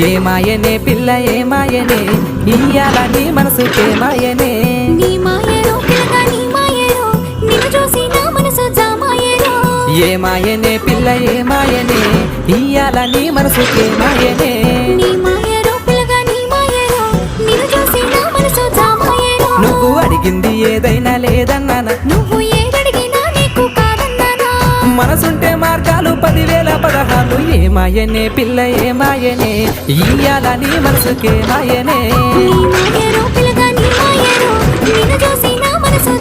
ఏ మాయనే పిల్ల ఏ మాయనే ఇయ్యాల నీ మనసుకే మాయనే నీ మాయలో పిల్లగా నీ మాయలో నిన్ను చూసి నా మనసు జామాయలో ఏ మాయనే పిల్ల ఏ మాయనే ఇయ్యాల నీ మనసుకే మాయనే నీ మాయలో పిల్లగా నీ మాయలో నిన్ను చూసి నా మనసు జామాయలో నువ్వు అడిగింది ఏదైనా లేదన్నానా నువ్వు ఏదడిగినా నీకు కాదన్నానా మనసుంటే మార్గాలు 10,000 16 ఏ మాయనే పిల్ల ఏ మాయనే ఇయ్యాల నీ మనసుకే మాయనే నీ మాయలో పిల్లగా నీ మాయలో నిన్ను చూసి నా మనసు